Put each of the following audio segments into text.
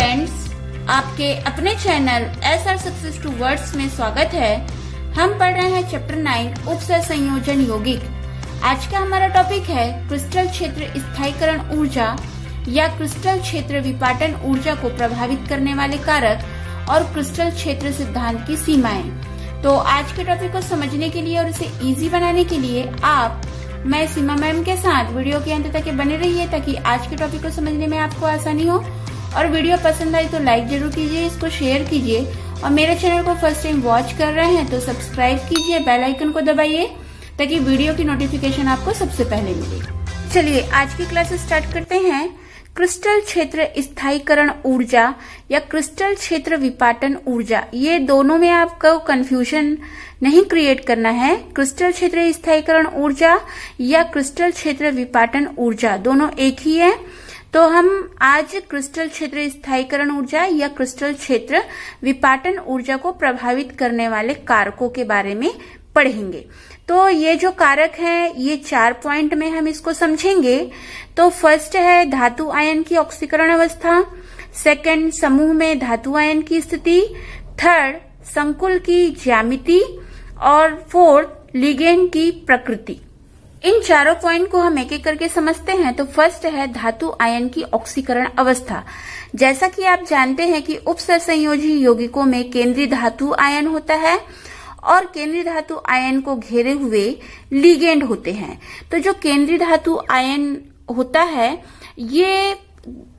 Friends, आपके अपने channel SR success two words में स्वागत है। हम पढ़ रहे हैं चैप्टर 9 उपसर संयोजन यौगिक। आज का हमारा टॉपिक है क्रिस्टल क्षेत्र स्थायीकरण ऊर्जा या क्रिस्टल क्षेत्र विपाटन ऊर्जा को प्रभावित करने वाले कारक और क्रिस्टल क्षेत्र सिद्धांत की सीमाएं। तो आज के टॉपिक को समझने के लिए और इसे इजी बनाने के लिए मैं सीमा मैम के साथ वीडियो के अंत तक बने रहिए ताकि आज के टॉपिक को समझने में आपको आसानी हो। और वीडियो पसंद आई तो लाइक जरूर कीजिए, इसको शेयर कीजिए और मेरे चैनल को फर्स्ट टाइम वॉच कर रहे हैं तो सब्सक्राइब कीजिए, बेल आइकन को दबाइए ताकि वीडियो की नोटिफिकेशन आपको सबसे पहले मिले। चलिए आज की क्लास स्टार्ट करते हैं। क्रिस्टल क्षेत्र स्थायीकरण ऊर्जा या क्रिस्टल क्षेत्र विपाटन ऊर्जा, ये दोनों में आपको कंफ्यूजन नहीं क्रिएट करना है। क्रिस्टल क्षेत्र स्थायीकरण ऊर्जा या क्रिस्टल क्षेत्र विपाटन ऊर्जा दोनों एक ही है। तो हम आज क्रिस्टल क्षेत्र स्थायीकरण ऊर्जा या क्रिस्टल क्षेत्र विपाटन ऊर्जा को प्रभावित करने वाले कारकों के बारे में पढ़ेंगे। तो ये जो कारक हैं ये 4 पॉइंट में हम इसको समझेंगे। तो फर्स्ट है धातु आयन की ऑक्सीकरण अवस्था, सेकंड समूह में धातु आयन की स्थिति, थर्ड संकुल की ज्यामिति और फोर्थ लिगेंड की प्रकृति। इन चारों पॉइंट को हम एक एक करके समझते हैं। तो फर्स्ट है धातु आयन की ऑक्सीकरण अवस्था। जैसा कि आप जानते हैं कि उपसर संयोजी यौगिकों में केंद्रीय धातु आयन होता है और केंद्रीय धातु आयन को घेरे हुए लिगेंड होते हैं। तो जो केंद्रीय धातु आयन होता है ये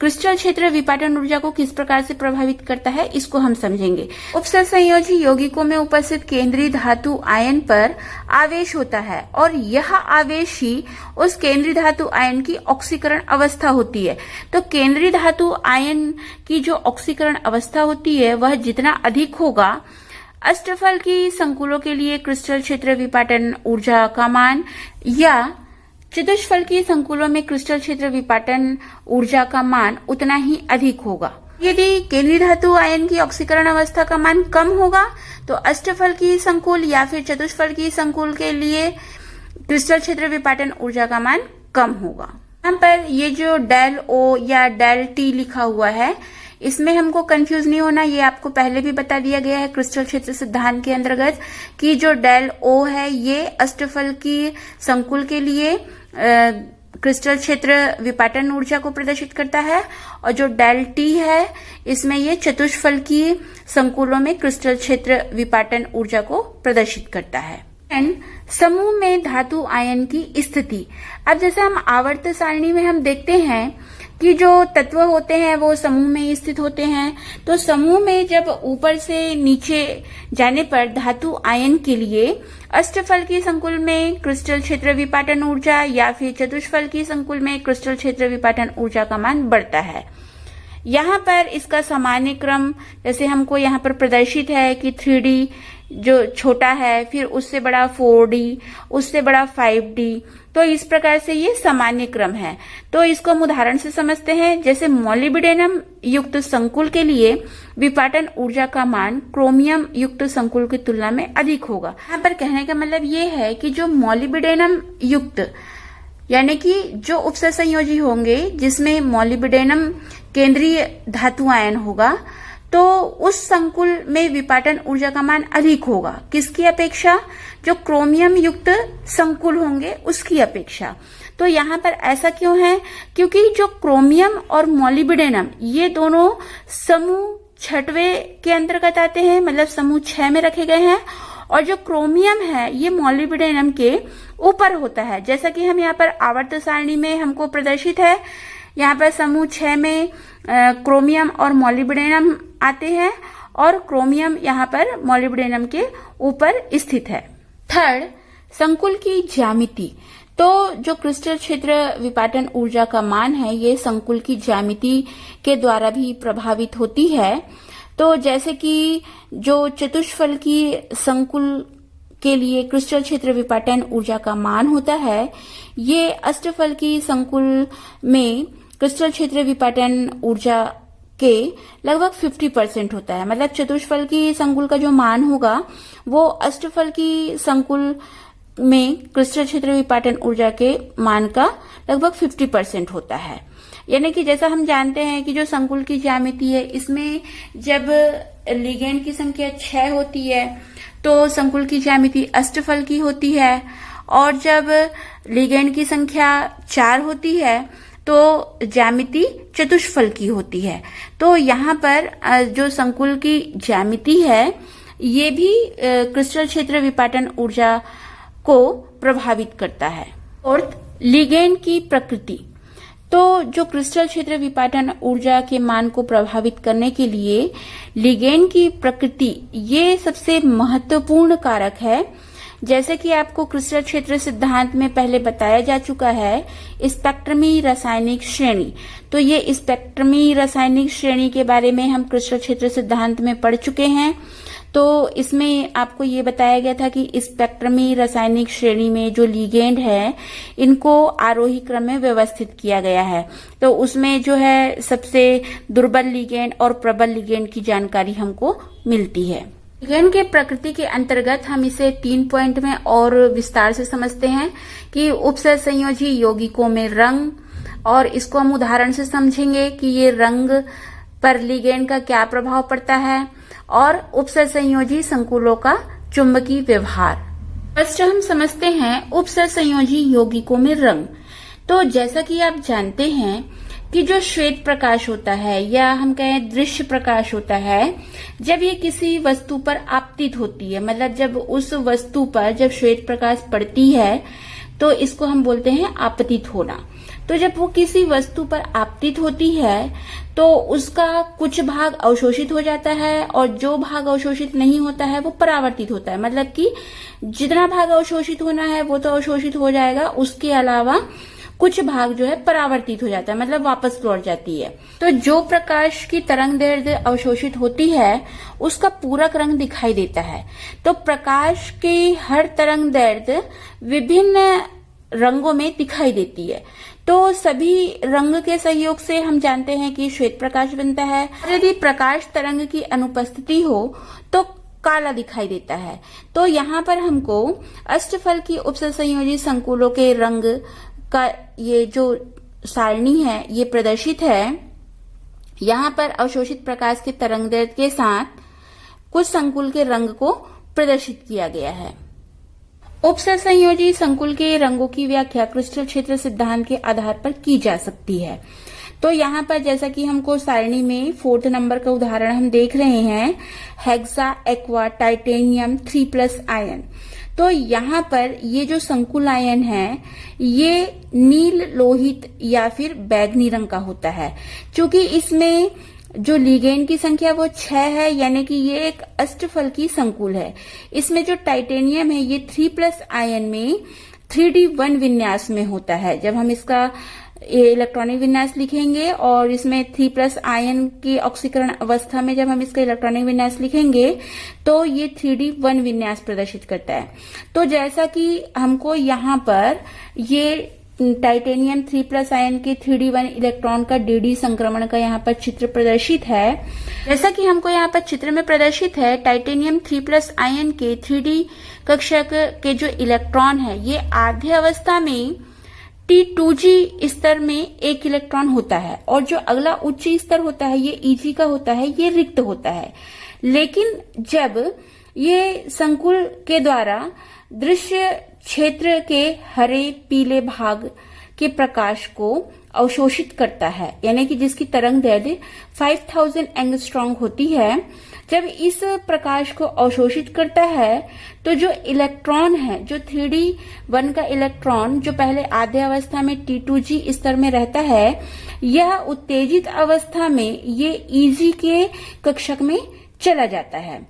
क्रिस्टल क्षेत्र विपाटन ऊर्जा को किस प्रकार से प्रभावित करता है इसको हम समझेंगे। उपसर संयोजी यौगिकों में उपस्थित केंद्रीय धातु आयन पर आवेश होता है और यह आवेश ही उस केंद्रीय धातु आयन की ऑक्सीकरण अवस्था होती है। तो केंद्रीय धातु आयन की जो ऑक्सीकरण अवस्था होती है वह जितना अधिक होगा, अष्टफल की संकुलों के लिए क्रिस्टल क्षेत्र विपाटन ऊर्जा का मान या चतुष्फल की संकुलों में क्रिस्टल क्षेत्र विपाटन ऊर्जा का मान उतना ही अधिक होगा। यदि केंद्रीय धातु आयन की ऑक्सीकरण अवस्था का मान कम होगा तो अष्टफल की संकुल या फिर चतुष्फल की संकुल के लिए क्रिस्टल क्षेत्र विपाटन ऊर्जा का मान कम होगा। यहाँ पर ये जो डेल ओ या डेल टी लिखा हुआ है इसमें हमको कंफ्यूज नहीं होना। ये आपको पहले भी बता दिया गया है क्रिस्टल क्षेत्र सिद्धांत के अंतर्गत कि जो डेल ओ है ये अष्टफल की संकुल के लिए क्रिस्टल क्षेत्र विपाटन ऊर्जा को प्रदर्शित करता है और जो डेल टी है इसमें ये चतुष्फल की संकुलों में क्रिस्टल क्षेत्र विपाटन ऊर्जा को प्रदर्शित करता है। समूह में धातु आयन की स्थिति। अब जैसे हम आवर्त सारणी में हम देखते हैं कि जो तत्व होते हैं वो समूह में स्थित होते हैं। तो समूह में जब ऊपर से नीचे जाने पर धातु आयन के लिए अष्टफल की संकुल में क्रिस्टल क्षेत्र विपाटन ऊर्जा या फिर चतुष्फल की संकुल में क्रिस्टल क्षेत्र विपाटन ऊर्जा का मान बढ़ता है। यहाँ पर इसका सामान्य क्रम जैसे हमको यहाँ पर प्रदर्शित है कि 3D जो छोटा है, फिर उससे बड़ा 4D, उससे बड़ा 5D। तो इस प्रकार से ये सामान्य क्रम है। तो इसको हम उदाहरण से समझते हैं। जैसे मॉलिब्डेनम युक्त संकुल के लिए विपाटन ऊर्जा का मान क्रोमियम युक्त संकुल की तुलना में अधिक होगा। यहाँ पर कहने का मतलब ये है कि जो मॉलिब्डेनम युक्त यानी कि जो उपसर संयोजी होंगे जिसमें मॉलिब्डेनम केंद्रीय धातु आयन होगा तो उस संकुल में विपाटन ऊर्जा का मान अधिक होगा। किसकी अपेक्षा? जो क्रोमियम युक्त संकुल होंगे उसकी अपेक्षा। तो यहाँ पर ऐसा क्यों है? क्योंकि जो क्रोमियम और मॉलिब्डेनम ये दोनों समूह 6वें के अंतर्गत आते हैं, मतलब समूह 6 में रखे गए हैं और जो क्रोमियम है ये मॉलिब्डेनम के ऊपर होता है। जैसा कि हम यहाँ पर आवर्त सारणी में हमको प्रदर्शित है, यहाँ पर समूह 6 में क्रोमियम और मॉलिब्डेनम आते हैं और क्रोमियम यहाँ पर मॉलिब्डेनम के ऊपर स्थित है। थर्ड, संकुल की ज्यामिति। तो जो क्रिस्टल क्षेत्र विपाटन ऊर्जा का मान है ये संकुल की ज्यामिति के द्वारा भी प्रभावित होती है। तो जैसे कि जो चतुष्फल की संकुल के लिए क्रिस्टल क्षेत्र विपाटन ऊर्जा का मान होता है ये अष्टफल की संकुल में क्रिस्टल क्षेत्र विपाटन ऊर्जा के लगभग 50% होता है। मतलब चतुष्फल की संकुल का जो मान होगा वो अष्टफल की संकुल में क्रिस्टल क्षेत्र विपाटन ऊर्जा के मान का लगभग 50% होता है। यानी कि जैसा हम जानते हैं कि जो संकुल की ज्यामिति है, इसमें जब लिगेंड की संख्या 6 होती है तो संकुल की ज्यामिति अष्टफल की होती है, और जब लिगेंड की संख्या 4 होती है तो ज्यामिति चतुष्फल की होती है। तो यहाँ पर जो संकुल की ज्यामिति है ये भी क्रिस्टल क्षेत्र विपाटन ऊर्जा को प्रभावित करता है। और लिगेंड की प्रकृति, तो जो क्रिस्टल क्षेत्र विपाटन ऊर्जा के मान को प्रभावित करने के लिए लिगेंड की प्रकृति ये सबसे महत्वपूर्ण कारक है। जैसे कि आपको क्रिस्टल क्षेत्र सिद्धांत में पहले बताया जा चुका है, स्पेक्ट्रमी रासायनिक श्रेणी। तो ये स्पेक्ट्रमी रासायनिक श्रेणी के बारे में हम क्रिस्टल क्षेत्र सिद्धांत में पढ़ चुके हैं। तो इसमें आपको ये बताया गया था कि स्पेक्ट्रमी रासायनिक श्रेणी में जो लिगेंड है इनको आरोही क्रम में व्यवस्थित किया गया है। तो उसमें जो है सबसे दुर्बल लिगेंड और प्रबल लिगेंड की जानकारी हमको मिलती है। लिगेंड के प्रकृति के अंतर्गत हम इसे 3 पॉइंट में और विस्तार से समझते हैं कि उपसहसंयोजी यौगिकों में रंग, और इसको हम उदाहरण से समझेंगे कि ये रंग पर लिगेंड का क्या प्रभाव पड़ता है, और उपसहसंयोजी संकुलों का चुंबकीय व्यवहार। फर्स्ट हम समझते हैं उपसहसंयोजी यौगिकों में रंग। तो जैसा कि आप जानते हैं कि जो श्वेत प्रकाश होता है या हम कहें दृश्य प्रकाश होता है, जब ये किसी वस्तु पर आपतित होती है, मतलब जब उस वस्तु पर जब श्वेत प्रकाश पड़ती है तो इसको हम बोलते हैं आपतित होना। तो जब वो किसी वस्तु पर आपतित होती है तो उसका कुछ भाग अवशोषित हो जाता है, और जो भाग अवशोषित नहीं होता है वो परावर्तित होता है। मतलब कि जितना भाग अवशोषित होना है वो तो अवशोषित हो जाएगा, उसके अलावा कुछ भाग जो है परावर्तित हो जाता है, मतलब वापस लौट जाती है। तो जो प्रकाश की तरंग दैर्ध्य अवशोषित होती है उसका पूरक रंग दिखाई देता है। तो प्रकाश की हर तरंग दैर्ध्य विभिन्न रंगों में दिखाई देती है। तो सभी रंग के सहयोग से हम जानते हैं कि श्वेत प्रकाश बनता है। यदि प्रकाश तरंग की अनुपस्थिति हो तो काला दिखाई देता है। तो यहाँ पर हमको अष्टफल की उपसहसंयोजी संकुलों के रंग का ये जो सारणी है ये प्रदर्शित है। यहाँ पर अवशोषित प्रकाश के तरंगदैर्ध्य के साथ कुछ संकुल के रंग को प्रदर्शित किया गया है। उपसहसंयोजी संकुल के रंगों की व्याख्या क्रिस्टल क्षेत्र सिद्धांत के आधार पर की जा सकती है। तो यहाँ पर जैसा कि हमको सारणी में 4th नंबर का उदाहरण हम देख रहे हैं, हेक्सा एक्वा टाइटेनियम 3+ आयन। तो यहाँ पर ये जो संकुल आयन है ये नील लोहित या फिर बैंगनी रंग का होता है। क्योंकि इसमें जो लिगेंड की संख्या वो 6 है, यानी कि ये एक अष्टफल की संकुल है। इसमें जो टाइटेनियम है ये 3+ आयन में 3D1 विन्यास में होता है। जब हम इसका इलेक्ट्रॉनिक विन्यास लिखेंगे और इसमें 3+ आयन की ऑक्सीकरण अवस्था में जब हम इसका इलेक्ट्रॉनिक विन्यास लिखेंगे तो ये 3D1 विन्यास प्रदर्शित करता है। तो जैसा कि हमको यहाँ पर ये टाइटेनियम 3+ आयन के 3D1 इलेक्ट्रॉन का dd संक्रमण का यहाँ पर चित्र प्रदर्शित है। जैसा कि हमको यहाँ पर चित्र में प्रदर्शित है, टाइटेनियम 3+ आयन के 3D कक्षक के जो इलेक्ट्रॉन है ये आधे अवस्था में T2G स्तर में एक इलेक्ट्रॉन होता है, और जो अगला उच्च स्तर होता है ये Eg का होता है, ये रिक्त होता है। लेकिन जब ये संकुल के द्वारा दृश्य क्षेत्र के हरे पीले भाग के प्रकाश को अवशोषित करता है, यानी कि जिसकी तरंग दैर्ध्य 5000 एंगस्ट्रॉम होती है, जब इस प्रकाश को अवशोषित करता है तो जो इलेक्ट्रॉन है, जो 3D1 का इलेक्ट्रॉन जो पहले आधे अवस्था में T2G स्तर में रहता है, यह उत्तेजित अवस्था में ये Eg के कक्षक में चला जाता है।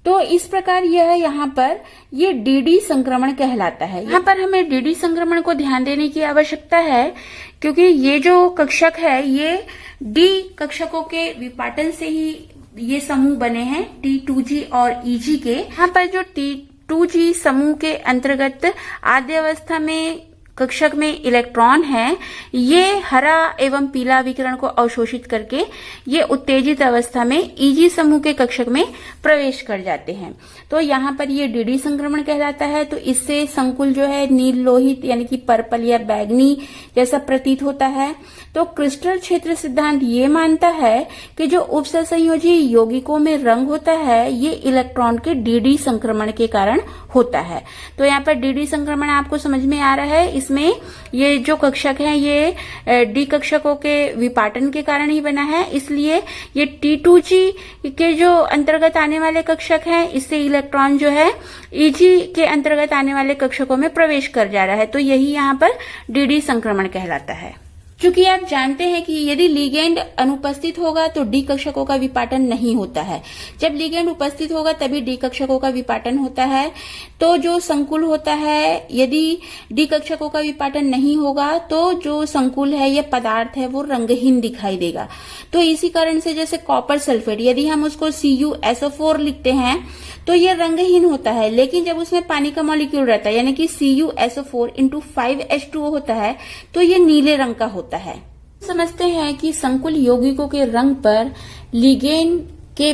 तो इस प्रकार यह यहाँ पर ये dd संक्रमण कहलाता है। यहाँ पर हमें dd संक्रमण को ध्यान देने की आवश्यकता है, क्योंकि ये जो कक्षक है ये d कक्षकों के विपाटन से ही ये समूह बने हैं, T2G और Eg के। यहाँ पर जो T2G समूह के अंतर्गत आद्य अवस्था में कक्षक में इलेक्ट्रॉन है ये हरा एवं पीला विकिरण को अवशोषित करके ये उत्तेजित अवस्था में Eg समूह के कक्षक में प्रवेश कर जाते हैं। तो यहाँ पर ये dd संक्रमण कहलाता है। तो इससे संकुल जो है नील लोहित यानी कि पर्पल या बैगनी जैसा प्रतीत होता है। तो क्रिस्टल क्षेत्र सिद्धांत ये मानता है कि जो उपसंयोजी यौगिकों में रंग होता है ये इलेक्ट्रॉन के dd संक्रमण के कारण होता है। तो यहाँ पर dd संक्रमण आपको समझ में आ रहा है। इसमें ये जो कक्षक है ये डी कक्षकों के विपाटन के कारण ही बना है, इसलिए ये T2G के जो अंतर्गत आने वाले कक्षक हैं इससे इलेक्ट्रॉन जो है Eg के अंतर्गत आने वाले कक्षकों में प्रवेश कर जा रहा है। तो यही यहाँ पर dd संक्रमण कहलाता है। चूंकि आप जानते हैं कि यदि लिगेंड अनुपस्थित होगा तो डी कक्षकों का विपाटन नहीं होता है। जब लिगेंड उपस्थित होगा तभी डी कक्षकों का विपाटन होता है। तो जो संकुल होता है यदि डी कक्षकों का विपाटन नहीं होगा तो जो संकुल है या पदार्थ है वो रंगहीन दिखाई देगा। तो इसी कारण से जैसे कॉपर सल्फेट यदि हम उसको CuSO4 लिखते हैं तो ये रंगहीन होता है, लेकिन जब उसमें पानी का मॉलिक्यूल रहता है यानी कि CuSO4 × 5H2O होता है तो ये नीले रंग का होता है। समझते हैं कि संकुल यौगिकों के रंग पर लिगेंड के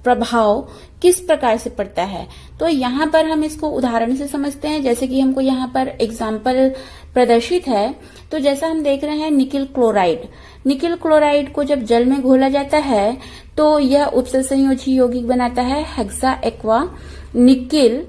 प्रभाव किस प्रकार से पड़ता है। तो यहाँ पर हम इसको उदाहरण से समझते हैं। जैसे कि हमको यहाँ पर एग्जाम्पल प्रदर्शित है। तो जैसा हम देख रहे हैं निकिल क्लोराइड को जब जल में घोला जाता है तो यह उपसंयोजी यौगिक बनाता है हेक्सा एक्वा निकिल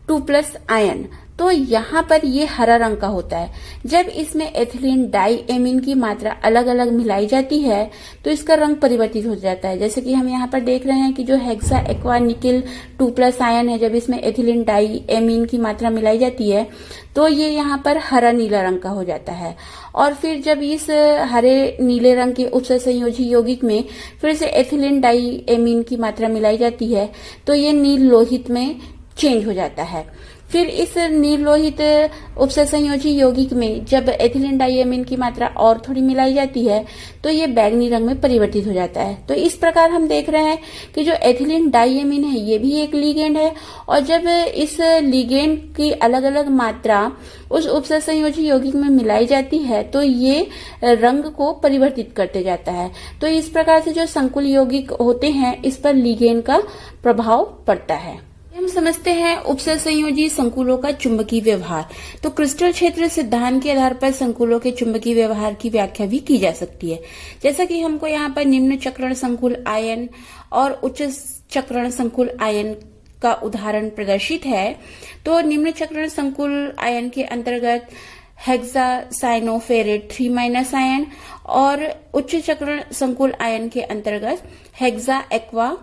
2+ आयन। तो यहाँ पर ये हरा रंग का होता है। जब इसमें एथिलीन डाइएमीन की मात्रा अलग अलग मिलाई जाती है तो इसका रंग परिवर्तित हो जाता है। जैसे कि हम यहाँ पर देख रहे हैं कि जो हेक्सा एक्वा निकिल 2+ आयन है जब इसमें एथिलीन डाइएमीन की मात्रा मिलाई जाती है तो ये यहाँ पर हरा नीला रंग का हो जाता है। और फिर जब इस हरे नीले रंग के उपसंयोजी यौगिक में फिर से एथिलीन डाइएमीन की मात्रा मिलाई जाती है तो ये नील लोहित में चेंज हो जाता है। फिर इस नील लोहित उपसंयोजी यौगिक में जब एथिलीन डाइएमीन की मात्रा और थोड़ी मिलाई जाती है तो ये बैगनी रंग में परिवर्तित हो जाता है। तो इस प्रकार हम देख रहे हैं कि जो एथिलीन डाइएमीन है ये भी एक लिगेंड है और जब इस लिगेंड की अलग अलग मात्रा उस उपसंयोजी यौगिक में मिलाई जाती है तो ये रंग को परिवर्तित करते जाता है। तो इस प्रकार से जो संकुल यौगिक होते हैं इस पर लिगेंड का प्रभाव पड़ता है। हम समझते हैं उपसंयोजी संकुलों का चुंबकीय व्यवहार। तो क्रिस्टल क्षेत्र सिद्धांत के आधार पर संकुलों के चुंबकीय व्यवहार की व्याख्या भी की जा सकती है। जैसा कि हमको यहाँ पर निम्न चक्रण संकुल आयन और उच्च चक्रण संकुल आयन का उदाहरण प्रदर्शित है। तो निम्न चक्रण संकुल आयन के अंतर्गत हेक्सासाइनोफेरेट 3- आयन और उच्च चक्रण संकुल आयन के अंतर्गत हेक्सा एक्वा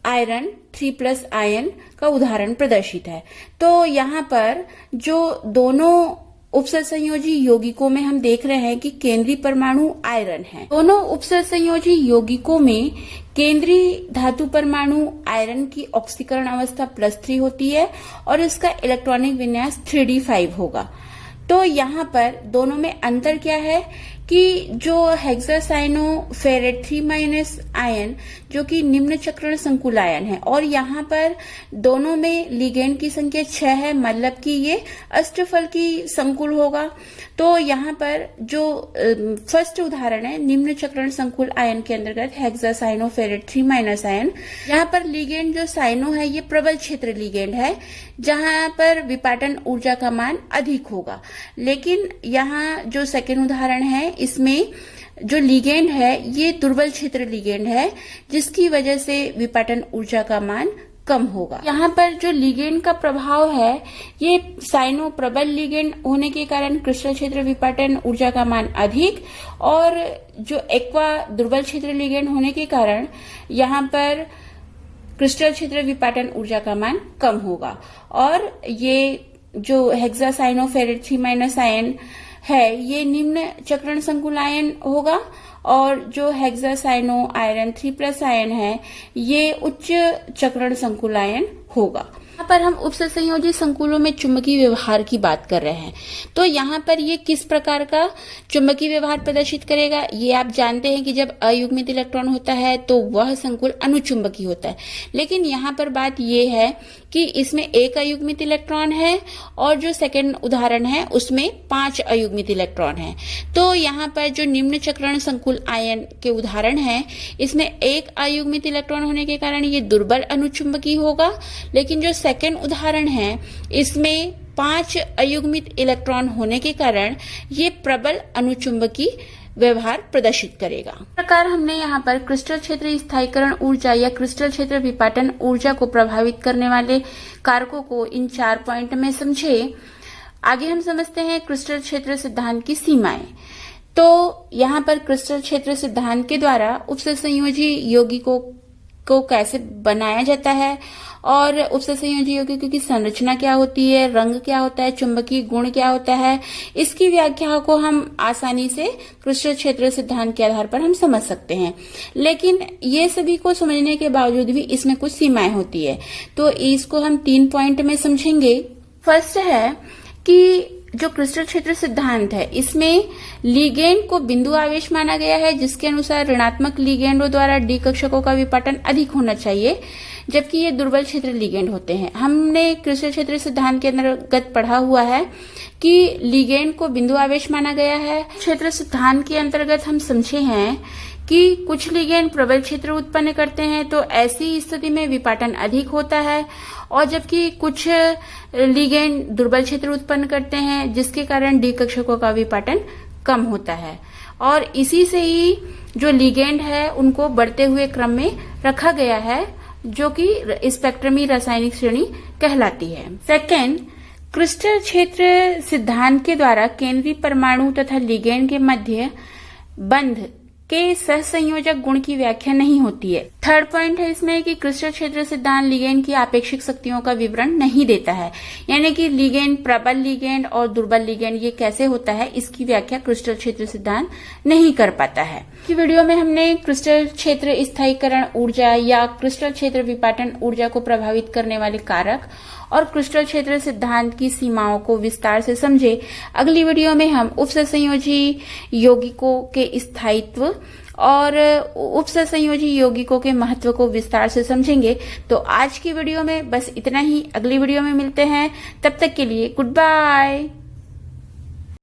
आयरन 3+ आयन का उदाहरण प्रदर्शित है। तो यहाँ पर जो दोनों उपसंयोजी यौगिकों में हम देख रहे हैं कि केंद्रीय परमाणु आयरन है। दोनों उपसंयोजी यौगिकों में केंद्रीय धातु परमाणु आयरन की ऑक्सीकरण अवस्था +3 होती है और इसका इलेक्ट्रॉनिक विन्यास 3d5 होगा। तो यहाँ पर दोनों में अंतर क्या है कि जो हेक्सासाइनोफेरेट 3- आयन जो कि निम्न चक्रण संकुल आयन है और यहाँ पर दोनों में लिगेंड की संख्या 6 है, मतलब कि ये अष्टफल की संकुल होगा। तो यहाँ पर जो फर्स्ट उदाहरण है निम्न चक्रण संकुल आयन के अंतर्गत हेक्सासाइनोफेरेट 3- आयन, यहाँ पर लिगेंड जो साइनो है ये प्रबल क्षेत्र लिगेंड है जहाँ पर विपाटन ऊर्जा का मान अधिक होगा। लेकिन यहाँ जो सेकेंड उदाहरण है इसमें जो लिगेंड है ये दुर्बल क्षेत्र लिगेंड है जिसकी वजह से विपाटन ऊर्जा का मान कम होगा। यहाँ पर जो लिगेंड का प्रभाव है ये साइनो प्रबल लिगेंड होने के कारण क्रिस्टल क्षेत्र विपाटन ऊर्जा का मान अधिक और जो एक्वा दुर्बल क्षेत्र लिगेंड होने के कारण यहाँ पर क्रिस्टल क्षेत्र विपाटन ऊर्जा का मान कम होगा। और ये जो हेक्सासाइनोफेरेट 3- आयन है ये निम्न चक्रण संकुल आयन होगा और जो हेक्सासाइनो आयरन 3+ आयन है ये उच्च चक्रण संकुल आयन होगा। यहाँ पर हम उपसंयोजी संकुलों में चुंबकीय व्यवहार की बात कर रहे हैं। तो यहाँ पर ये किस प्रकार का चुंबकीय व्यवहार प्रदर्शित करेगा, ये आप जानते हैं कि जब अयुग्मित इलेक्ट्रॉन होता है तो वह संकुल अनुचुंबकीय होता है। लेकिन यहाँ पर बात ये है कि इसमें एक अयुग्मित इलेक्ट्रॉन है और जो सेकंड उदाहरण है उसमें 5 अयुग्मित इलेक्ट्रॉन है। तो यहाँ पर जो निम्न चक्रण संकुल आयन के उदाहरण है, इसमें एक अयुग्मित इलेक्ट्रॉन होने के कारण ये दुर्बल अनुचुंबकीय होगा, लेकिन जो सेकंड उदाहरण है इसमें 5 अयुग्मित इलेक्ट्रॉन होने के कारण ये प्रबल अनुचुंबकीय व्यवहार प्रदर्शित करेगा। इस प्रकार हमने यहाँ पर क्रिस्टल क्षेत्र स्थायीकरण ऊर्जा या क्रिस्टल क्षेत्र विपाटन ऊर्जा को प्रभावित करने वाले कारकों को इन 4 पॉइंट में समझे। आगे हम समझते हैं क्रिस्टल क्षेत्र सिद्धांत की सीमाएं। तो यहाँ पर क्रिस्टल क्षेत्र सिद्धांत के द्वारा उपसंयोजी यौगिकों को कैसे बनाया जाता है और उपसंयोजी यौगिकों की संरचना क्या होती है, रंग क्या होता है, चुंबकीय गुण क्या होता है, इसकी व्याख्या को हम आसानी से क्रिस्टल क्षेत्र सिद्धांत के आधार पर हम समझ सकते हैं। लेकिन ये सभी को समझने के बावजूद भी इसमें कुछ सीमाएं होती है, तो इसको हम 3 पॉइंट में समझेंगे। फर्स्ट है कि जो क्रिस्टल क्षेत्र सिद्धांत है इसमें लिगेंड को बिंदु आवेश माना गया है, जिसके अनुसार ऋणात्मक लिगेंडों द्वारा डी कक्षकों का विपाटन अधिक होना चाहिए, जबकि ये दुर्बल क्षेत्र लिगेंड होते हैं। हमने क्रिस्टल क्षेत्र सिद्धांत के अंतर्गत पढ़ा हुआ है कि लिगेंड को बिंदु आवेश माना गया है। क्षेत्र सिद्धांत के अंतर्गत हम समझे हैं कि कुछ लिगेंड प्रबल क्षेत्र उत्पन्न करते हैं, तो ऐसी स्थिति में विपाटन अधिक होता है, और जबकि कुछ लिगेंड दुर्बल क्षेत्र उत्पन्न करते हैं, जिसके कारण डी कक्षकों का विपाटन कम होता है। और इसी से ही जो लिगेंड है उनको बढ़ते हुए क्रम में रखा गया है, जो कि स्पेक्ट्रमी रासायनिक श्रेणी कहलाती है। सेकेंड, क्रिस्टल क्षेत्र सिद्धांत के द्वारा केंद्रीय परमाणु तथा लिगेंड के मध्य बंध के सहसंयोजक गुण की व्याख्या नहीं होती है। थर्ड पॉइंट है इसमें कि क्रिस्टल क्षेत्र सिद्धांत लिगेंड की आपेक्षिक शक्तियों का विवरण नहीं देता है, यानी कि लिगेंड, प्रबल लिगेंड और दुर्बल लिगेंड ये कैसे होता है इसकी व्याख्या क्रिस्टल क्षेत्र सिद्धांत नहीं कर पाता है। इस वीडियो में हमने क्रिस्टल क्षेत्र स्थायीकरण ऊर्जा या क्रिस्टल क्षेत्र विपाटन ऊर्जा को प्रभावित करने वाले कारक और क्रिस्टल क्षेत्र सिद्धांत की सीमाओं को विस्तार से समझे। अगली वीडियो में हम उपसंयोजी यौगिकों के स्थायित्व और उपसंयोजी यौगिकों के महत्व को विस्तार से समझेंगे। तो आज की वीडियो में बस इतना ही, अगली वीडियो में मिलते हैं, तब तक के लिए गुड बाय।